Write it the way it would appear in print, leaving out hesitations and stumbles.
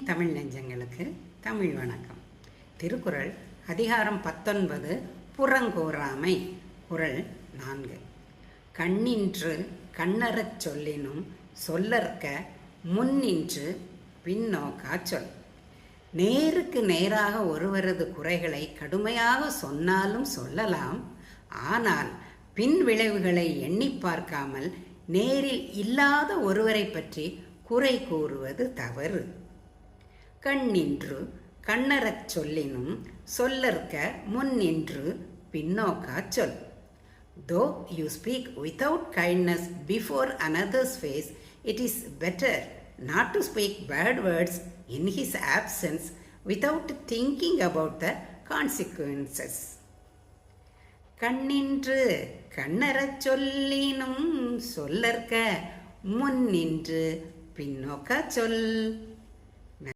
தமிழ் நெஞ்சங்களுக்கு தமிழ் வணக்கம். திருக்குறள் அதிகாரம் 19 புறங்கூறாமை. குறள் 4. கண்ணின்று கண்ணறச் சொல்லினும் சொல்லற்க முன்னின்று பின்னோக்கா சொல். நேருக்கு நேராக ஒருவரது குறைகளை கடுமையாக சொன்னாலும் சொல்லலாம். ஆனால் பின் விளைவுகளை எண்ணி பார்க்காமல் நேரில் இல்லாத ஒருவரை பற்றி குறை கூறுவது தவறு. கண்ணின்று கண்ணறச் சொல்லினும் சொல்லற்க முன்னின்று பின்னோக்கா சொல். Though you speak without kindness before another's face, it is better not to speak bad words in his absence without thinking about the consequences. கண்ணின்று கண்ணறச் சொல்லினும் சொல்லற்க முன்னின்று பின்னோக்கா சொல்.